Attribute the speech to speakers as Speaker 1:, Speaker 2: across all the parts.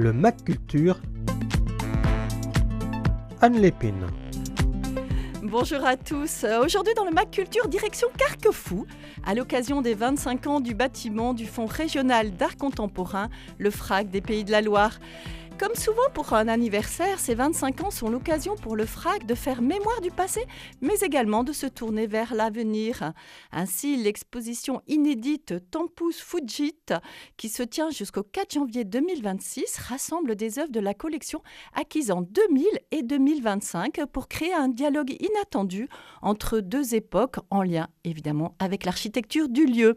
Speaker 1: le MAC Culture. Anne Lépine.
Speaker 2: Bonjour à tous. Aujourd'hui dans le MAC Culture, direction Carquefou, à l'occasion des 25 ans du bâtiment du Fonds régional d'art contemporain, le FRAC des Pays de la Loire. Comme souvent pour un anniversaire, ces 25 ans sont l'occasion pour le FRAC de faire mémoire du passé, mais également de se tourner vers l'avenir. Ainsi, l'exposition inédite Tempus Fugit, qui se tient jusqu'au 4 janvier 2026, rassemble des œuvres de la collection acquises en 2000 et 2025 pour créer un dialogue inattendu entre deux époques en lien évidemment avec l'architecture du lieu.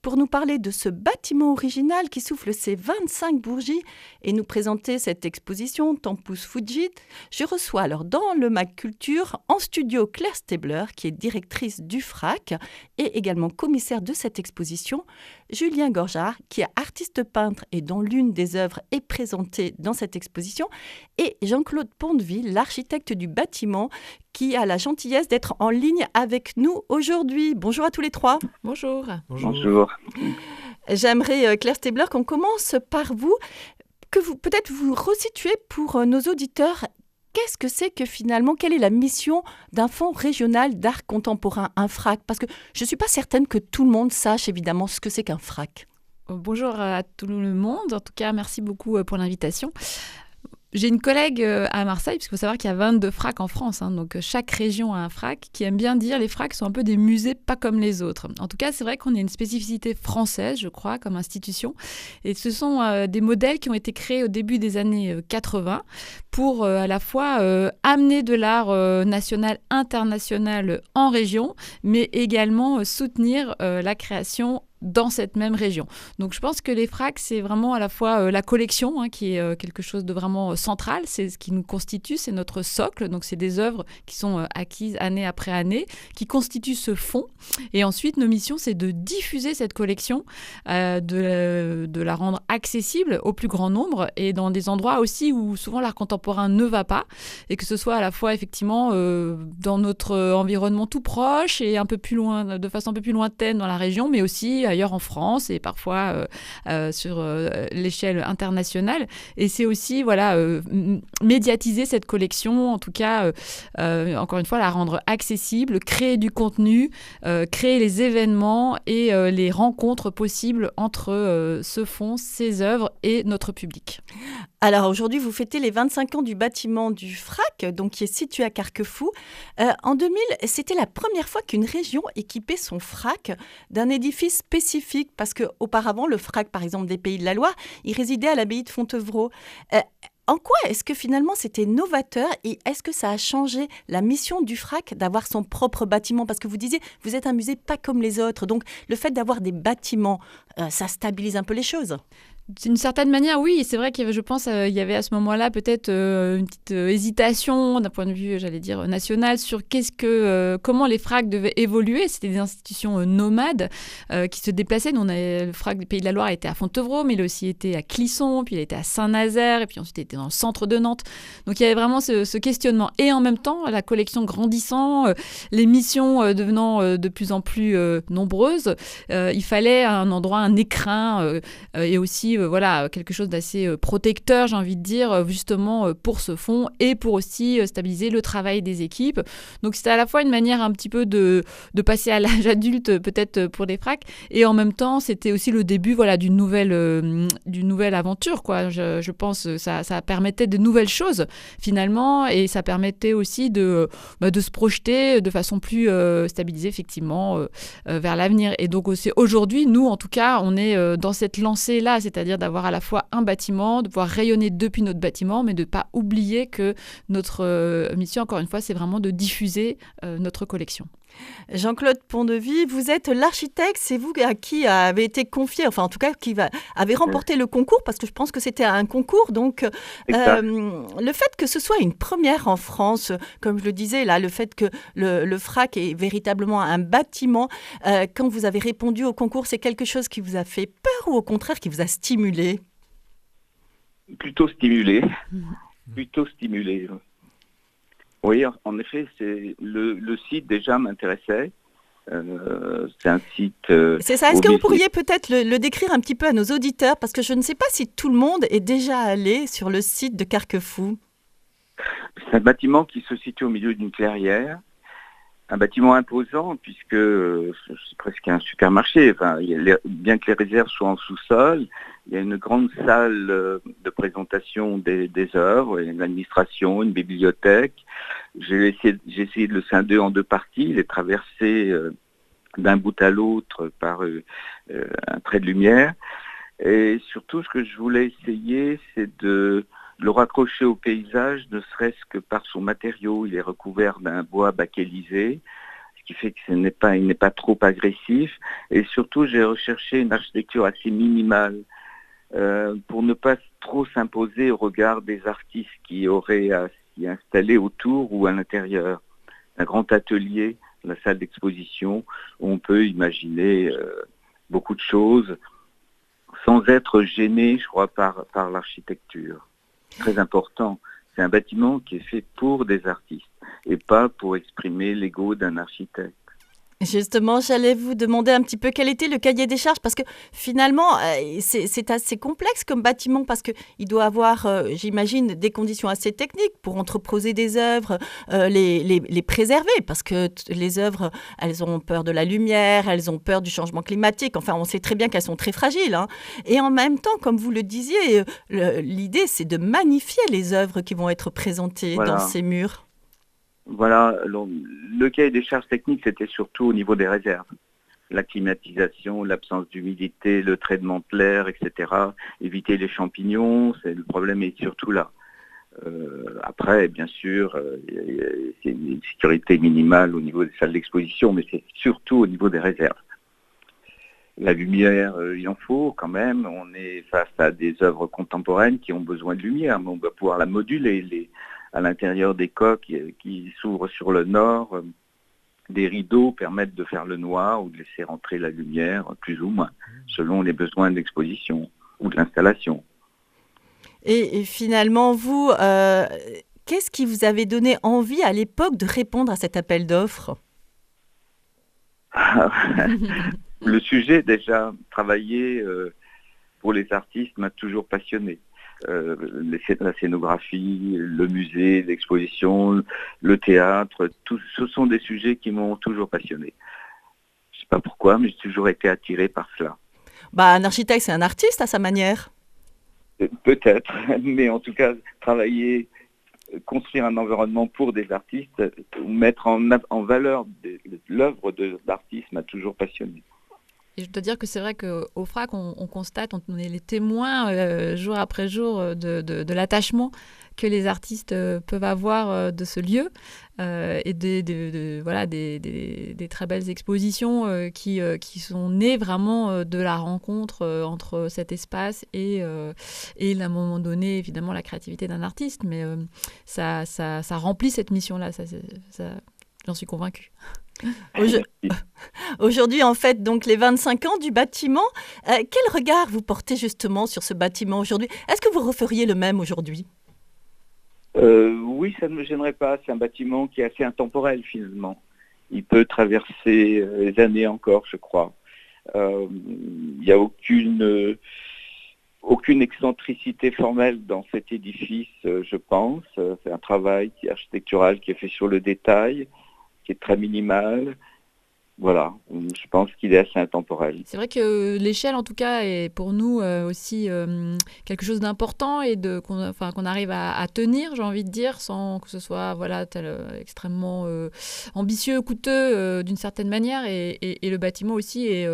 Speaker 2: Pour nous parler de ce bâtiment original qui souffle ses 25 bourgies et nous présenter cette exposition Tempus Fugit, je reçois alors dans le MAC Culture en studio Claire Stabler, qui est directrice du FRAC et également commissaire de cette exposition, Julien Gorjard, qui est artiste peintre et dont l'une des œuvres est présentée dans cette exposition, et Jean-Claude Pondeville, l'architecte du bâtiment, qui a la gentillesse d'être en ligne avec nous aujourd'hui. Bonjour à tous les trois.
Speaker 3: Bonjour.
Speaker 4: Bonjour.
Speaker 2: J'aimerais, Claire Stabler, qu'on commence par vous, que vous peut-être vous resituez pour nos auditeurs. Qu'est-ce que c'est que finalement, quelle est la mission d'un fonds régional d'art contemporain, un FRAC? Parce que je ne suis pas certaine que tout le monde sache évidemment ce que c'est qu'un FRAC.
Speaker 3: Bonjour à tout le monde. En tout cas, merci beaucoup pour l'invitation. J'ai une collègue à Marseille, puisqu'il faut savoir qu'il y a 22 FRAC en France, donc chaque région a un FRAC, qui aime bien dire les FRAC sont un peu des musées pas comme les autres. En tout cas, c'est vrai qu'on a une spécificité française, je crois, comme institution. Et ce sont des modèles qui ont été créés au début des années 80 pour à la fois amener de l'art national, international en région, mais également soutenir la création dans cette même région. Donc je pense que les FRAC, c'est vraiment à la fois la collection, qui est quelque chose de vraiment central, c'est ce qui nous constitue, c'est notre socle, donc c'est des œuvres qui sont acquises année après année, qui constituent ce fonds. Et ensuite, nos missions, c'est de diffuser cette collection, de la rendre accessible au plus grand nombre et dans des endroits aussi où souvent l'art contemporain ne va pas, et que ce soit à la fois effectivement dans notre environnement tout proche et un peu plus loin, de façon un peu plus lointaine dans la région, mais aussi ailleurs en France et parfois sur l'échelle internationale. Et c'est aussi médiatiser cette collection, en tout cas, encore une fois, la rendre accessible, créer du contenu, créer les événements et les rencontres possibles entre ce fonds, ces œuvres et notre public.
Speaker 2: Alors aujourd'hui, vous fêtez les 25 ans du bâtiment du FRAC, donc qui est situé à Carquefou. En 2000, c'était la première fois qu'une région équipait son FRAC d'un édifice spécifique, parce qu'auparavant, le FRAC, par exemple, des Pays de la Loire, il résidait à l'abbaye de Fontevraud. En quoi est-ce que finalement c'était novateur et est-ce que ça a changé la mission du FRAC d'avoir son propre bâtiment? Parce que vous disiez, vous êtes un musée pas comme les autres, donc le fait d'avoir des bâtiments, ça stabilise un peu les choses.
Speaker 3: D'une certaine manière, oui. C'est vrai qu'il y avait, je pense, il y avait à ce moment-là peut-être une petite hésitation d'un point de vue, j'allais dire, national sur comment les FRAC devaient évoluer. C'était des institutions nomades qui se déplaçaient. Nous, le FRAC des Pays de la Loire était à Fontevraud, mais il a aussi été à Clisson, puis il a été à Saint-Nazaire, et puis ensuite il était dans le centre de Nantes. Donc il y avait vraiment ce questionnement. Et en même temps, la collection grandissant, les missions devenant de plus en plus nombreuses, il fallait un endroit, un écrin, et aussi quelque chose d'assez protecteur, j'ai envie de dire, justement pour ce fonds et pour aussi stabiliser le travail des équipes. Donc c'était à la fois une manière un petit peu de passer à l'âge adulte peut-être pour les FRAC, et en même temps c'était aussi le début d'une nouvelle aventure, quoi. Je pense que ça permettait de nouvelles choses finalement, et ça permettait aussi de se projeter de façon plus stabilisée effectivement vers l'avenir. Et donc aussi aujourd'hui, nous en tout cas, on est dans cette lancée-là, c'est-à-dire d'avoir à la fois un bâtiment, de pouvoir rayonner depuis notre bâtiment, mais de ne pas oublier que notre mission, encore une fois, c'est vraiment de diffuser notre collection.
Speaker 2: Jean-Claude Pondeville, vous êtes l'architecte, c'est vous à qui avait été confié, enfin en tout cas qui avait remporté le concours, parce que je pense que c'était un concours, donc le fait que ce soit une première en France, comme je le disais là, le fait que le FRAC est véritablement un bâtiment, quand vous avez répondu au concours, c'est quelque chose qui vous a fait peur ou au contraire qui vous a stimulé?
Speaker 4: Plutôt stimulé. Plutôt stimulé. Oui, en effet, le site déjà m'intéressait. C'est un site
Speaker 2: C'est ça.
Speaker 4: au
Speaker 2: Est-ce que vous
Speaker 4: musée.
Speaker 2: pourriez peut-être le décrire un petit peu à nos auditeurs? Parce que je ne sais pas si tout le monde est déjà allé sur le site de Carquefou.
Speaker 4: C'est un bâtiment qui se situe au milieu d'une clairière. Un bâtiment imposant puisque c'est presque un supermarché. Enfin, bien que les réserves soient en sous-sol, il y a une grande salle de présentation des œuvres, une administration, une bibliothèque. J'ai essayé de le scinder en deux parties, les traverser d'un bout à l'autre par un trait de lumière. Et surtout, ce que je voulais essayer, c'est de le raccrocher au paysage, ne serait-ce que par son matériau. Il est recouvert d'un bois bakélisé, ce qui fait que il n'est pas trop agressif. Et surtout, j'ai recherché une architecture assez minimale pour ne pas trop s'imposer au regard des artistes qui auraient à s'y installer autour ou à l'intérieur. Un grand atelier, la salle d'exposition, où on peut imaginer beaucoup de choses sans être gêné, je crois, par l'architecture. Très important. C'est un bâtiment qui est fait pour des artistes et pas pour exprimer l'ego d'un architecte.
Speaker 2: Justement, j'allais vous demander un petit peu quel était le cahier des charges, parce que finalement, c'est assez complexe comme bâtiment, parce qu'il doit avoir, j'imagine, des conditions assez techniques pour entreposer des œuvres, les préserver, parce que les œuvres, elles ont peur de la lumière, elles ont peur du changement climatique, enfin, on sait très bien qu'elles sont très fragiles, hein. Et en même temps, comme vous le disiez, l'idée, c'est de magnifier les œuvres qui vont être présentées dans ces murs.
Speaker 4: Voilà, le cahier des charges techniques, c'était surtout au niveau des réserves. La climatisation, l'absence d'humidité, le traitement de l'air, etc. Éviter les champignons, le problème est surtout là. Après, bien sûr, c'est une sécurité minimale au niveau des salles d'exposition, mais c'est surtout au niveau des réserves. La lumière, il en faut quand même. On est face à des œuvres contemporaines qui ont besoin de lumière, mais on va pouvoir la moduler. À l'intérieur des coques qui s'ouvrent sur le nord, des rideaux permettent de faire le noir ou de laisser rentrer la lumière, plus ou moins, selon les besoins de l'exposition ou de l'installation.
Speaker 2: Et finalement, vous, qu'est-ce qui vous avait donné envie à l'époque de répondre à cet appel d'offres?
Speaker 4: Le sujet, déjà, travailler pour les artistes m'a toujours passionné. La scénographie, le musée, l'exposition, le théâtre, ce sont des sujets qui m'ont toujours passionné. Je ne sais pas pourquoi, mais j'ai toujours été attiré par cela.
Speaker 2: Un architecte, c'est un artiste à sa manière.
Speaker 4: Peut-être, mais en tout cas, travailler, construire un environnement pour des artistes, mettre en valeur l'œuvre d'artiste m'a toujours passionné.
Speaker 3: Et je dois dire que c'est vrai qu'au FRAC, on constate, on est les témoins jour après jour de l'attachement que les artistes peuvent avoir de ce lieu et des très belles expositions qui sont nées vraiment de la rencontre entre cet espace et à un moment donné, évidemment, la créativité d'un artiste. Mais ça remplit cette mission-là, ça, j'en suis convaincue.
Speaker 2: Aujourd'hui, en fait, donc les 25 ans du bâtiment, quel regard vous portez justement sur ce bâtiment aujourd'hui? Est-ce que vous referiez le même aujourd'hui?
Speaker 4: Oui, ça ne me gênerait pas. C'est un bâtiment qui est assez intemporel finalement. Il peut traverser les années encore, je crois. Il n'y a aucune excentricité formelle dans cet édifice, je pense. C'est un travail architectural qui est fait sur le détail, qui est très minimal. Voilà, je pense qu'il est assez intemporel.
Speaker 3: C'est vrai que l'échelle, en tout cas, est pour nous aussi quelque chose d'important et qu'on arrive à tenir, j'ai envie de dire, sans que ce soit extrêmement ambitieux, coûteux d'une certaine manière. Et le bâtiment aussi est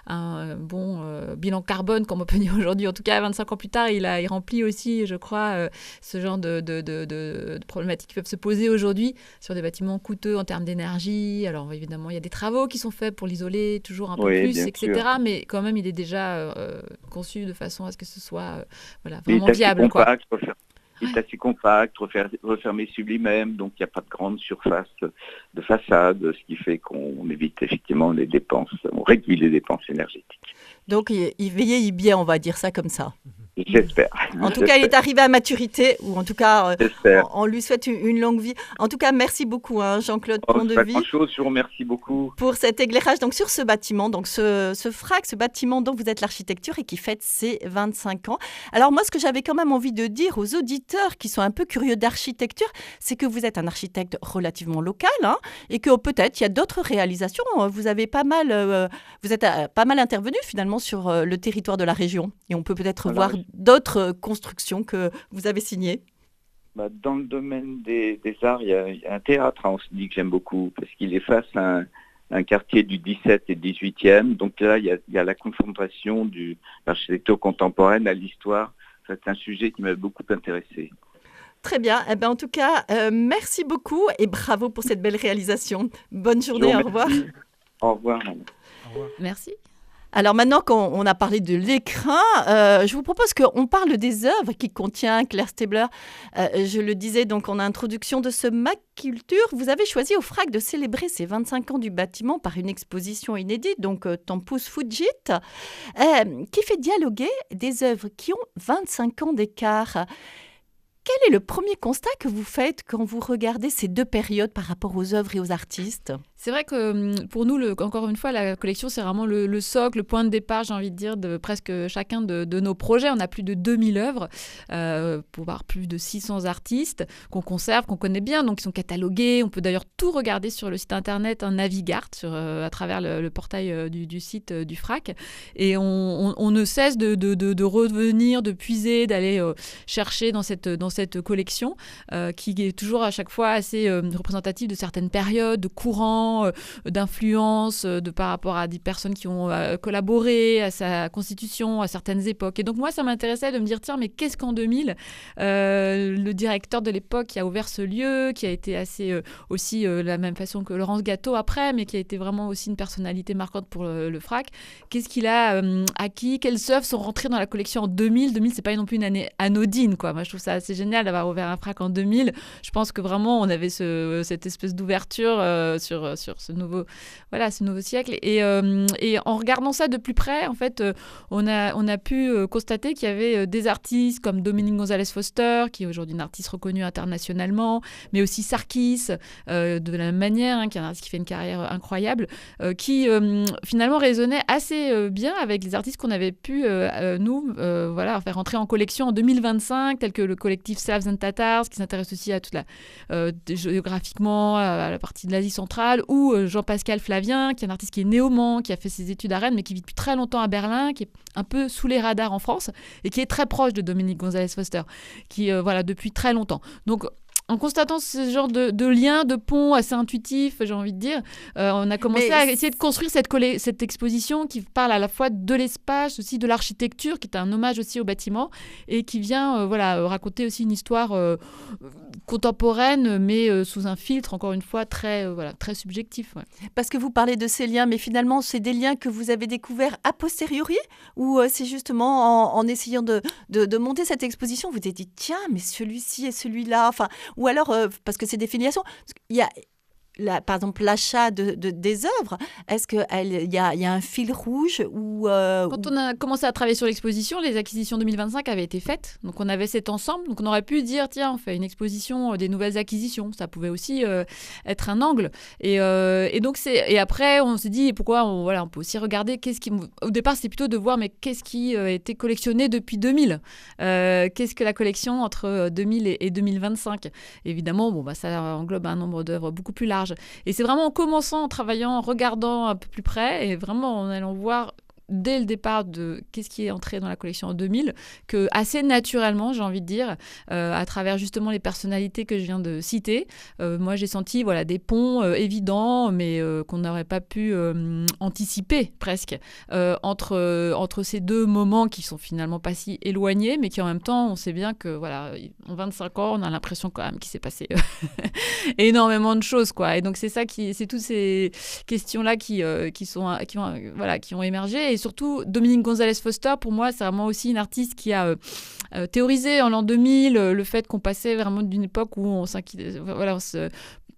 Speaker 3: un bon bilan carbone, comme on peut dire aujourd'hui. En tout cas, 25 ans plus tard, il remplit aussi, je crois, ce genre de problématiques qui peuvent se poser aujourd'hui sur des bâtiments coûteux en termes d'énergie. Alors évidemment, il y a des travaux qui sont faits pour l'isoler toujours un peu plus, etc. Sûr. Mais quand même, il est déjà conçu de façon à ce que ce soit vraiment viable.
Speaker 4: Il est assez compact, refermé sur lui-même, donc il n'y a pas de grande surface de façade, ce qui fait qu'on évite effectivement les dépenses, on réduit les dépenses énergétiques.
Speaker 2: Donc il vieillit bien, on va dire ça comme ça.
Speaker 4: J'espère.
Speaker 2: En tout cas, il est arrivé à maturité, ou en tout cas,
Speaker 4: J'espère.
Speaker 2: on lui souhaite une longue vie. En tout cas, merci beaucoup, Jean-Claude
Speaker 4: Oh, c'est pas
Speaker 2: Pont-de-Vie,
Speaker 4: grand-chose, je vous remercie beaucoup.
Speaker 2: pour cet éclairage donc, sur ce bâtiment, donc ce FRAC, ce bâtiment dont vous êtes l'architecture et qui fête ses 25 ans. Alors moi, ce que j'avais quand même envie de dire aux auditeurs qui sont un peu curieux d'architecture, c'est que vous êtes un architecte relativement local, et que peut-être il y a d'autres réalisations. Vous avez vous êtes pas mal intervenu finalement sur le territoire de la région, et on peut peut-être
Speaker 4: Voilà,
Speaker 2: voir
Speaker 4: oui.
Speaker 2: d'autres constructions que vous avez signées.
Speaker 4: Dans le domaine des arts, il y a un théâtre, on se dit que j'aime beaucoup, parce qu'il est face à un quartier du 17 et 18e. Donc là, il y a la confrontation de l'architecture contemporaine à l'histoire. C'est un sujet qui m'a beaucoup intéressé.
Speaker 2: Très bien. Eh ben, en tout cas, merci beaucoup et bravo pour cette belle réalisation. Bonne journée,
Speaker 4: Je
Speaker 2: au
Speaker 4: vous
Speaker 2: revoir.
Speaker 4: remercie. Au revoir, madame.
Speaker 3: Merci.
Speaker 2: Alors maintenant qu'on a parlé de l'écrin, je vous propose qu'on parle des œuvres qui contient Claire Stabler. Je le disais donc en introduction de ce MAC Culture. Vous avez choisi au FRAC de célébrer ces 25 ans du bâtiment par une exposition inédite, donc Tempus Fugit, qui fait dialoguer des œuvres qui ont 25 ans d'écart. Quel est le premier constat que vous faites quand vous regardez ces deux périodes par rapport aux œuvres et aux artistes ?
Speaker 3: C'est vrai que pour nous, encore une fois, la collection, c'est vraiment le socle, le point de départ, j'ai envie de dire, de presque chacun de nos projets. On a plus de 2000 œuvres, pour voir plus de 600 artistes qu'on conserve, qu'on connaît bien, donc ils sont catalogués. On peut d'ailleurs tout regarder sur le site internet Navigart, à travers le portail du site du FRAC. Et on ne cesse de revenir, de puiser, d'aller chercher dans cette collection, qui est toujours à chaque fois assez représentative de certaines périodes, de courants, d'influence par rapport à des personnes qui ont collaboré à sa constitution à certaines époques. Et donc moi, ça m'intéressait de me dire, tiens, mais qu'est-ce qu'en 2000, le directeur de l'époque qui a ouvert ce lieu, qui a été assez aussi de la même façon que Laurence Gâteau après, mais qui a été vraiment aussi une personnalité marquante pour le FRAC, qu'est-ce qu'il a acquis, quelles œuvres sont rentrées dans la collection en 2000. 2000, c'est pas non plus une année anodine, quoi. Moi, je trouve ça assez génial d'avoir ouvert un FRAC en 2000. Je pense que vraiment, on avait cette espèce d'ouverture sur ce nouveau siècle. Et en regardant ça de plus près, en fait, on a pu constater qu'il y avait des artistes comme Dominique Gonzalez Foster, qui est aujourd'hui une artiste reconnue internationalement, mais aussi Sarkis, de la même manière, qui est un artiste qui fait une carrière incroyable, qui finalement résonnait assez bien avec les artistes qu'on avait pu, faire rentrer en collection en 2025, tels que le collectif Slavs and Tatars, qui s'intéresse aussi à toute géographiquement à la partie de l'Asie centrale, ou Jean-Pascal Flavien, qui est un artiste qui est né au Mans, qui a fait ses études à Rennes, mais qui vit depuis très longtemps à Berlin, qui est un peu sous les radars en France, et qui est très proche de Dominique Gonzalez Foster, qui, depuis très longtemps. Donc, en constatant ce genre de lien, de pont assez intuitif, j'ai envie de dire, on a commencé à essayer de construire cette exposition qui parle à la fois de l'espace, aussi de l'architecture, qui est un hommage aussi au bâtiment, et qui vient raconter aussi une histoire contemporaine, mais sous un filtre, encore une fois, très subjectif. Ouais.
Speaker 2: Parce que vous parlez de ces liens, mais finalement, c'est des liens que vous avez découverts a posteriori, ou c'est justement en essayant de monter cette exposition, vous vous êtes dit, tiens, mais celui-ci et celui-là, ou alors, parce que c'est des filiations, il y a... par exemple, l'achat des œuvres, est-ce qu'il y a un fil rouge
Speaker 3: Quand on a commencé à travailler sur l'exposition, les acquisitions 2025 avaient été faites. Donc, on avait cet ensemble. Donc, on aurait pu dire, tiens, on fait une exposition des nouvelles acquisitions. Ça pouvait aussi être un angle. Et après, on s'est dit, pourquoi on peut aussi regarder au départ, c'était plutôt de voir, mais qu'est-ce qui a été collectionné depuis 2000 qu'est-ce que la collection entre 2000 et 2025 Évidemment, ça englobe un nombre d'œuvres beaucoup plus large. Et c'est vraiment en commençant, en travaillant, en regardant un peu plus près et vraiment en allant voir dès le départ de qu'est-ce qui est entré dans la collection en 2000, que assez naturellement, j'ai envie de dire, à travers justement les personnalités que je viens de citer, moi j'ai senti des ponts évidents, mais qu'on n'aurait pas pu anticiper presque, entre ces deux moments qui sont finalement pas si éloignés, mais qui en même temps, on sait bien que en 25 ans, on a l'impression quand même qu'il s'est passé énormément de choses, quoi. Et donc c'est toutes ces questions-là qui ont émergé. Et surtout, Dominique Gonzalez Foster, pour moi, c'est vraiment aussi une artiste qui a théorisé en l'an 2000 le fait qu'on passait vraiment d'une époque où on se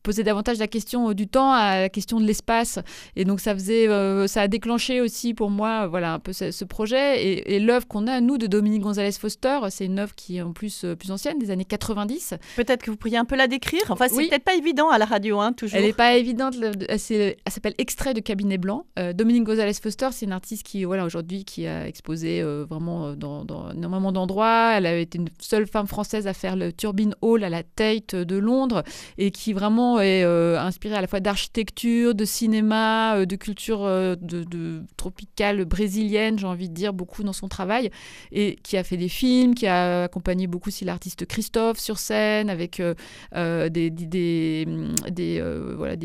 Speaker 3: posait davantage la question du temps à la question de l'espace. Et donc, ça a déclenché aussi pour moi un peu ce projet. Et l'œuvre qu'on a, nous, de Dominique Gonzalez Foster, c'est une œuvre qui est en plus ancienne, des années 90.
Speaker 2: Peut-être que vous pourriez un peu la décrire. Enfin, c'est
Speaker 3: Oui.
Speaker 2: peut-être pas évident à la radio, toujours.
Speaker 3: Elle n'est pas évidente. Elle s'appelle Extrait de cabinet blanc. Dominique Gonzalez Foster, c'est une artiste qui, aujourd'hui, qui a exposé vraiment dans énormément d'endroits. Elle a été une seule femme française à faire le Turbine Hall à la Tate de Londres et qui vraiment est inspirée à la fois d'architecture, de cinéma, de culture de tropicale brésilienne, j'ai envie de dire, beaucoup dans son travail, et qui a fait des films, qui a accompagné beaucoup aussi l'artiste Christophe sur scène avec des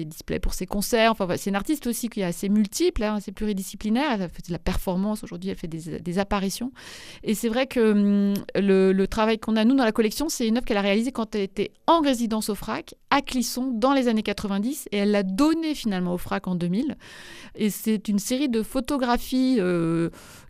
Speaker 3: displays pour ses concerts. Enfin, c'est une artiste aussi qui est assez multiple, assez pluridisciplinaire. Elle a fait de la performance, aujourd'hui elle fait des apparitions. Et c'est vrai que le travail qu'on a, nous, dans la collection, c'est une œuvre qu'elle a réalisée quand elle était en résidence au FRAC, à Clisson, dans les années 90, et elle l'a donnée finalement au FRAC en 2000. Et c'est une série de photographies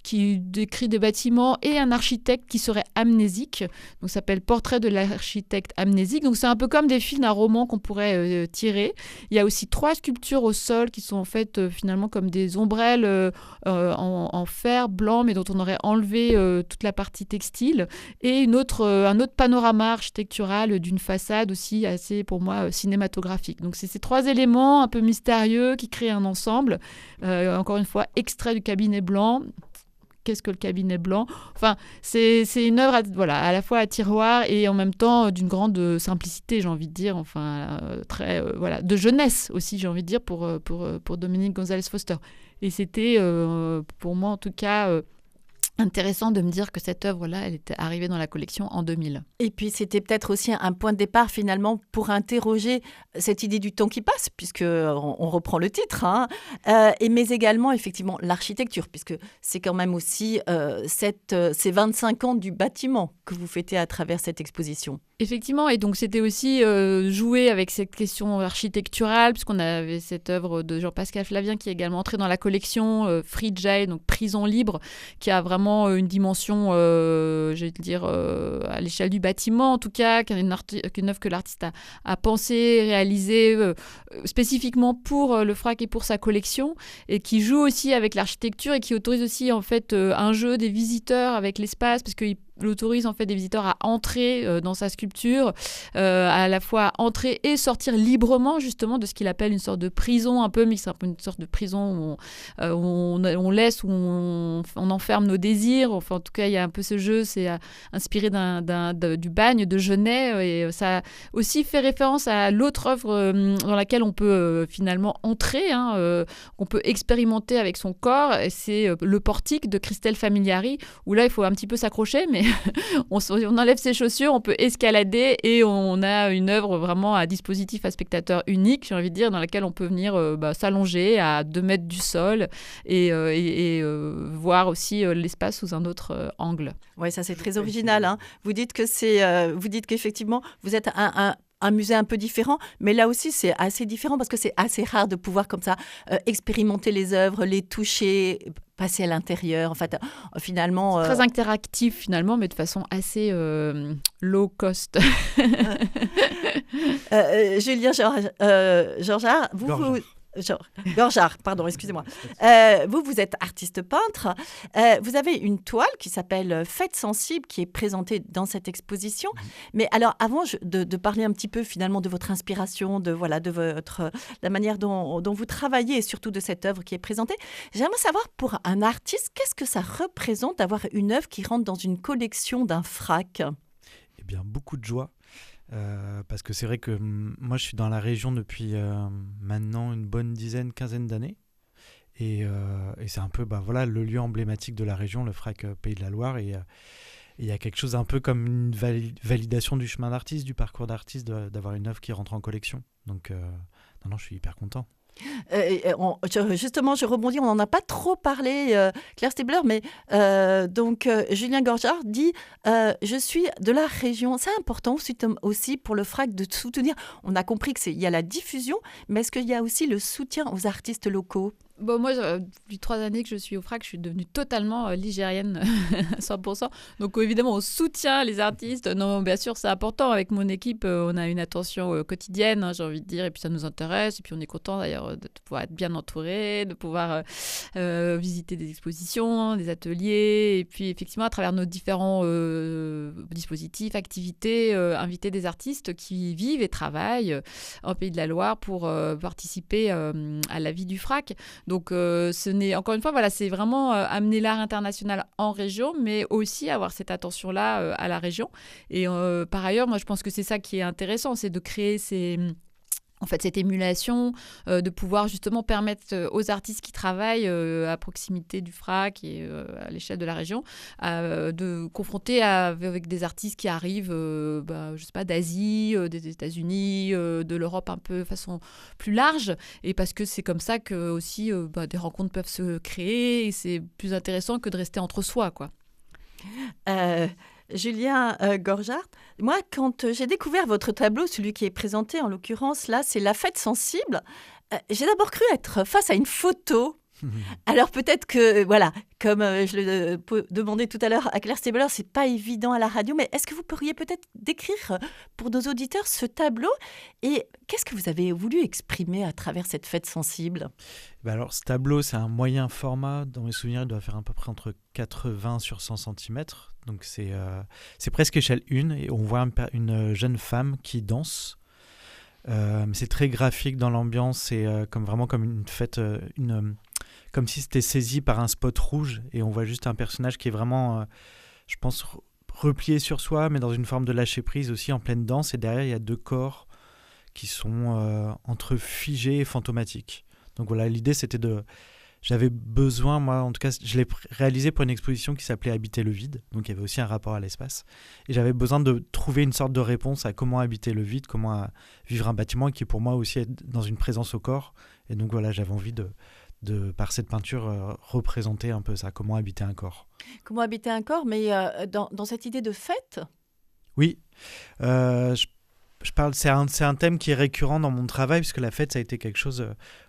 Speaker 3: qui décrit des bâtiments et un architecte qui serait amnésique. Donc, ça s'appelle Portrait de l'architecte amnésique. Donc, c'est un peu comme des films d'un roman qu'on pourrait tirer. Il y a aussi 3 sculptures au sol qui sont en fait finalement comme des ombrelles en fer blanc, mais dont on aurait enlevé toute la partie textile. Et un autre panorama architectural d'une façade aussi assez, pour moi, cinématographique. Donc, c'est ces 3 éléments un peu mystérieux qui créent un ensemble. Encore une fois, extrait du cabinet blanc. Qu'est-ce que le cabinet blanc ? Enfin, c'est une œuvre à la fois à tiroir et en même temps d'une grande simplicité, j'ai envie de dire, très de jeunesse aussi, j'ai envie de dire, pour Dominique Gonzalez Foster. Et c'était, pour moi en tout cas, intéressant de me dire que cette œuvre-là, elle était arrivée dans la collection en 2000.
Speaker 2: Et puis, c'était peut-être aussi un point de départ, finalement, pour interroger cette idée du temps qui passe, puisqu'on reprend le titre, mais également, effectivement, l'architecture, puisque c'est quand même aussi ces 25 ans du bâtiment que vous fêtez à travers cette exposition.
Speaker 3: Effectivement, et donc c'était aussi jouer avec cette question architecturale, puisqu'on avait cette œuvre de Jean-Pascal Flavien qui est également entrée dans la collection, Free Jail, donc Prison Libre, qui a vraiment une dimension, je vais dire, à l'échelle du bâtiment, en tout cas, qui est une œuvre que l'artiste a pensée, réalisée spécifiquement pour le FRAC et pour sa collection, et qui joue aussi avec l'architecture et qui autorise aussi en fait un jeu des visiteurs avec l'espace, parce qu'il autorise en fait des visiteurs à entrer dans sa sculpture, à la fois à entrer et sortir librement justement de ce qu'il appelle une sorte de prison un peu, mais c'est un peu une sorte de prison où on laisse, où on enferme nos désirs. Enfin, en tout cas, il y a un peu ce jeu, c'est inspiré du bagne de Genet, et ça aussi fait référence à l'autre œuvre dans laquelle on peut finalement entrer, qu'on peut expérimenter avec son corps, et c'est Le Portique de Christelle Famigliari, où là il faut un petit peu s'accrocher, mais on enlève ses chaussures, on peut escalader et on a une œuvre vraiment à dispositif à spectateur unique, j'ai envie de dire, dans laquelle on peut venir s'allonger à 2 mètres du sol et voir aussi l'espace sous un autre angle.
Speaker 2: Oui, ça c'est très original. Vous dites qu'effectivement vous êtes un musée un peu différent, mais là aussi c'est assez différent parce que c'est assez rare de pouvoir comme ça expérimenter les œuvres, les toucher, passer à l'intérieur. En fait, finalement,
Speaker 3: c'est très interactif finalement, mais de façon assez low cost.
Speaker 2: Julien Gorjard, Gorjard, pardon, excusez-moi. Vous êtes artiste peintre. Vous avez une toile qui s'appelle Fête sensible qui est présentée dans cette exposition. Mais alors, avant de parler un petit peu finalement de votre inspiration, de la manière dont vous travaillez et surtout de cette œuvre qui est présentée, j'aimerais savoir pour un artiste, qu'est-ce que ça représente d'avoir une œuvre qui rentre dans une collection d'un FRAC ?
Speaker 5: Eh bien, beaucoup de joie. Parce que c'est vrai que moi je suis dans la région depuis maintenant une bonne quinzaine d'années et c'est un peu le lieu emblématique de la région, le FRAC Pays de la Loire, et il y a quelque chose un peu comme une validation du chemin d'artiste, du parcours d'artiste, d'avoir une œuvre qui rentre en collection, donc non, je suis hyper content.
Speaker 2: Justement, je rebondis, on n'en a pas trop parlé, Claire Stabler, mais Julien Gorjard dit je suis de la région. C'est important aussi pour le FRAC de soutenir. On a compris qu'il y a la diffusion, mais est-ce qu'il y a aussi le soutien aux artistes locaux ?
Speaker 3: Bon, moi, depuis 3 années que je suis au FRAC, je suis devenue totalement ligérienne à 100%. Donc, évidemment, on soutient les artistes. Non, bien sûr, c'est important. Avec mon équipe, on a une attention quotidienne, hein, j'ai envie de dire, et puis ça nous intéresse. Et puis, on est content d'ailleurs de pouvoir être bien entouré, de pouvoir visiter des expositions, des ateliers, et puis effectivement, à travers nos différents dispositifs, activités, inviter des artistes qui vivent et travaillent en Pays de la Loire pour participer à la vie du FRAC. Donc, ce n'est, encore une fois, voilà, c'est vraiment amener l'art international en région, mais aussi avoir cette attention-là à la région. Et par ailleurs, moi, je pense que c'est ça qui est intéressant, c'est de créer cette émulation, de pouvoir justement permettre aux artistes qui travaillent à proximité du FRAC et à l'échelle de la région, de confronter avec des artistes qui arrivent, je sais pas, d'Asie, des États-Unis, de l'Europe un peu de façon plus large, et parce que c'est comme ça que aussi des rencontres peuvent se créer, et c'est plus intéressant que de rester entre soi, quoi.
Speaker 2: Julien Gorjard, moi, quand j'ai découvert votre tableau, celui qui est présenté en l'occurrence, là, c'est La Fête sensible, j'ai d'abord cru être face à une photo. Alors peut-être que, voilà, comme je le demandais tout à l'heure à Claire Stabler, c'est pas évident à la radio, mais est-ce que vous pourriez peut-être décrire pour nos auditeurs ce tableau et qu'est-ce que vous avez voulu exprimer à travers cette fête sensible ?
Speaker 5: Alors ce tableau, c'est un moyen format. Dans mes souvenirs, il doit faire à peu près entre 80 sur 100 cm. Donc c'est presque échelle 1 et on voit une jeune femme qui danse. C'est très graphique dans l'ambiance, c'est vraiment comme une fête, comme si c'était saisi par un spot rouge, et on voit juste un personnage qui est vraiment, je pense, replié sur soi, mais dans une forme de lâcher prise aussi, en pleine danse, et derrière il y a 2 corps qui sont entre figés et fantomatiques. Donc voilà, l'idée c'était j'avais besoin, moi en tout cas, je l'ai réalisé pour une exposition qui s'appelait Habiter le vide, donc il y avait aussi un rapport à l'espace, et j'avais besoin de trouver une sorte de réponse à comment habiter le vide, comment vivre un bâtiment qui pour moi aussi est dans une présence au corps, et donc voilà, j'avais envie par cette peinture représenter un peu ça, comment habiter un corps.
Speaker 2: Comment habiter un corps, mais dans cette idée de fête ? Oui,
Speaker 5: je parle, c'est un thème qui est récurrent dans mon travail, puisque la fête, ça a été quelque chose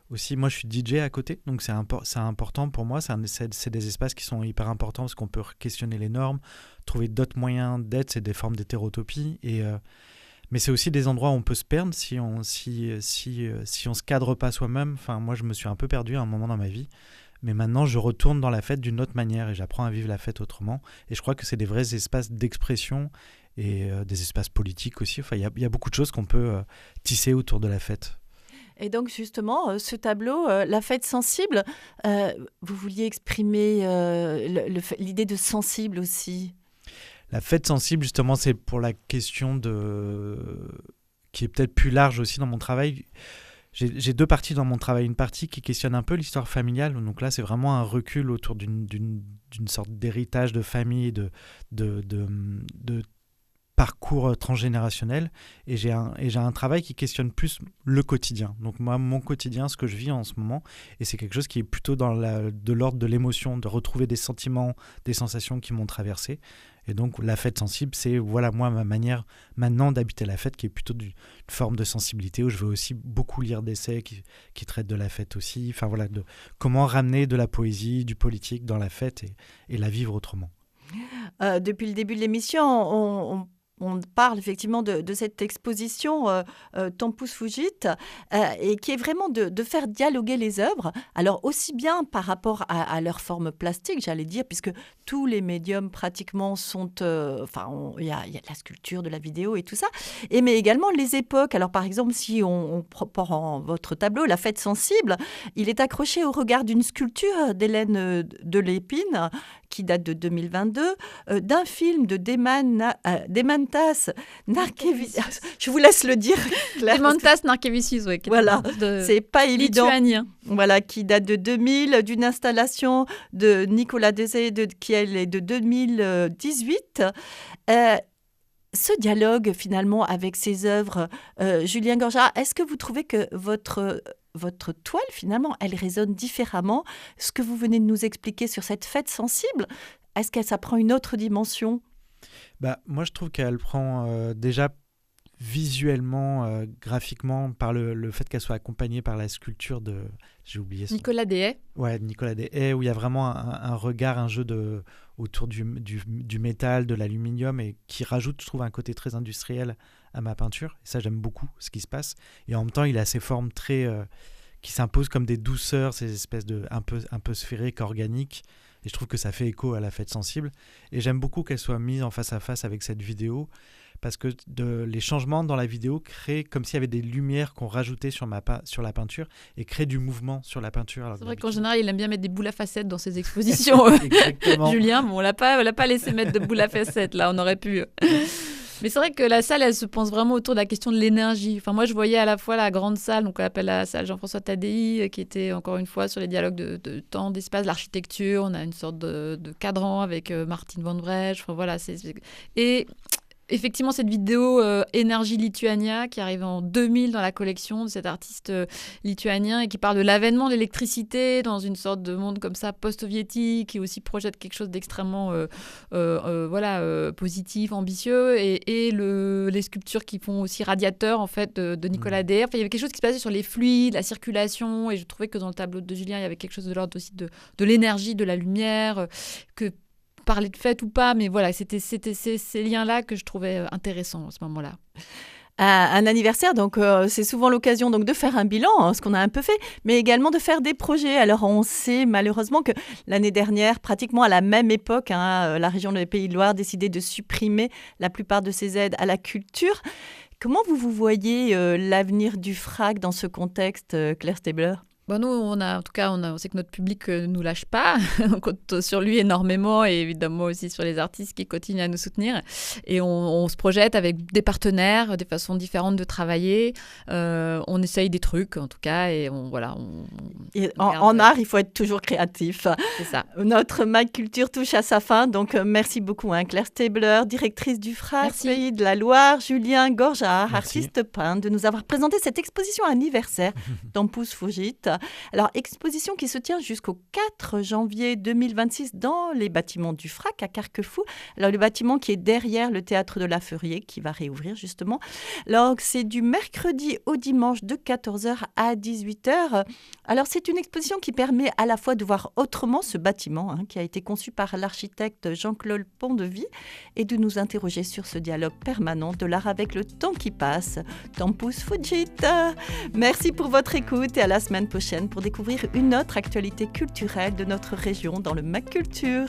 Speaker 5: aussi. Moi, je suis DJ à côté, donc c'est important pour moi. C'est des espaces qui sont hyper importants, parce qu'on peut questionner les normes, trouver d'autres moyens d'être, c'est des formes d'hétérotopie. Mais c'est aussi des endroits où on peut se perdre si on se cadre pas soi-même. Enfin, moi, je me suis un peu perdu à un moment dans ma vie. Mais maintenant, je retourne dans la fête d'une autre manière et j'apprends à vivre la fête autrement. Et je crois que c'est des vrais espaces d'expression et des espaces politiques aussi. Enfin, il y a beaucoup de choses qu'on peut tisser autour de la fête.
Speaker 2: Et donc justement, ce tableau, La Fête sensible, vous vouliez exprimer l'idée de sensible aussi.
Speaker 5: La fête sensible, justement, c'est pour la question qui est peut-être plus large aussi dans mon travail. J'ai 2 parties dans mon travail. Une partie qui questionne un peu l'histoire familiale. Donc là, c'est vraiment un recul autour d'une sorte d'héritage de famille, de parcours transgénérationnel. Et j'ai un travail qui questionne plus le quotidien. Donc moi, mon quotidien, ce que je vis en ce moment, et c'est quelque chose qui est plutôt de l'ordre de l'émotion, de retrouver des sentiments, des sensations qui m'ont traversé. Et donc la fête sensible, c'est voilà moi ma manière maintenant d'habiter la fête, qui est plutôt une forme de sensibilité, où je veux aussi beaucoup lire d'essais qui traitent de la fête aussi. Enfin voilà, de comment ramener de la poésie, du politique dans la fête et la vivre autrement.
Speaker 2: Depuis le début de l'émission, on parle effectivement de cette exposition Tempus Fugit et qui est vraiment de faire dialoguer les œuvres. Alors aussi bien par rapport à leur forme plastique, j'allais dire, puisque tous les médiums pratiquement sont... il y a de la sculpture, de la vidéo et tout ça, mais également les époques. Alors par exemple, si on prend votre tableau, La Fête sensible, il est accroché au regard d'une sculpture d'Hélène de Lépine, qui date de 2022, d'un film de Demantas Narkevičius. Je vous laisse le dire, Claire.
Speaker 3: Demantas Narkevičius, oui.
Speaker 2: Voilà, c'est pas évident.
Speaker 3: Lituanien.
Speaker 2: Voilà, qui date de 2000, d'une installation de Nicolas Désé qui est de 2018. Ce dialogue, finalement, avec ces œuvres, Julien Gorjard, est-ce que vous trouvez que votre toile, finalement, elle résonne différemment? Ce que vous venez de nous expliquer sur cette fête sensible, est-ce que ça prend une autre dimension?
Speaker 5: Moi, je trouve qu'elle prend déjà, visuellement, graphiquement, par le fait qu'elle soit accompagnée par la sculpture de... J'ai oublié son...
Speaker 3: Nicolas Deshaies.
Speaker 5: Ouais, Nicolas Deshaies, où il y a vraiment un regard, un jeu autour du métal, de l'aluminium, et qui rajoute, je trouve, un côté très industriel à ma peinture. Et ça, j'aime beaucoup ce qui se passe. Et en même temps, il a ces formes très... qui s'imposent comme des douceurs, ces espèces de un peu sphériques, organiques. Et je trouve que ça fait écho à la fête sensible. Et j'aime beaucoup qu'elle soit mise en face à face avec cette vidéo, parce que les changements dans la vidéo créent comme s'il y avait des lumières qu'on rajoutait sur la peinture et créent du mouvement sur la peinture.
Speaker 3: C'est vrai qu'en général, il aime bien mettre des boules à facettes dans ses expositions.
Speaker 5: Exactement.
Speaker 3: Julien, bon, on l'a pas laissé mettre de boules à facettes, là, on aurait pu... Mais c'est vrai que la salle, elle se pense vraiment autour de la question de l'énergie. Enfin, moi, je voyais à la fois la grande salle, donc on appelle la salle Jean-François Tadei, qui était encore une fois sur les dialogues de temps, d'espace, l'architecture. On a une sorte de cadran avec Martine Van Vrej. Enfin, voilà, et effectivement, cette vidéo Énergie Lituania qui arrive en 2000 dans la collection de cet artiste lituanien et qui parle de l'avènement de l'électricité dans une sorte de monde comme ça post-soviétique, et aussi projette quelque chose d'extrêmement positif, ambitieux, et les sculptures qui font aussi radiateur en fait de Nicolas Deshaies. Enfin, il y avait quelque chose qui se passait sur les fluides, la circulation, et je trouvais que dans le tableau de Julien, il y avait quelque chose de l'ordre aussi de l'énergie, de la lumière, que parler de fête ou pas, mais voilà, c'était ces liens-là que je trouvais intéressants à ce moment-là.
Speaker 2: Un anniversaire, donc c'est souvent l'occasion donc de faire un bilan, ce qu'on a un peu fait, mais également de faire des projets. Alors on sait malheureusement que l'année dernière, pratiquement à la même époque, la région des Pays de Loire décidait de supprimer la plupart de ses aides à la culture. Comment vous voyez l'avenir du FRAC dans ce contexte, Claire Stabler ?
Speaker 3: Bon, nous, on sait que notre public ne nous lâche pas. On compte sur lui énormément, et évidemment aussi sur les artistes qui continuent à nous soutenir. Et on se projette avec des partenaires, des façons différentes de travailler. On essaye des trucs, en tout cas, et en art,
Speaker 2: il faut être toujours créatif.
Speaker 3: C'est ça.
Speaker 2: Notre Mag Culture touche à sa fin, donc merci beaucoup, Claire Stabler, directrice du FRAC Pays de la Loire, Julien Gorjard, artiste peintre, de nous avoir présenté cette exposition anniversaire Tempus Fugit. Alors, exposition qui se tient jusqu'au 4 janvier 2026 dans les bâtiments du FRAC à Carquefou. Alors, le bâtiment qui est derrière le théâtre de la Feurier, qui va réouvrir justement. Alors, c'est du mercredi au dimanche de 14h à 18h. Alors, c'est une exposition qui permet à la fois de voir autrement ce bâtiment, qui a été conçu par l'architecte Jean-Claude Pondevie, et de nous interroger sur ce dialogue permanent de l'art avec le temps qui passe. Tempus Fugit. Merci pour votre écoute, et à la semaine prochaine pour découvrir une autre actualité culturelle de notre région dans le Mag Culture.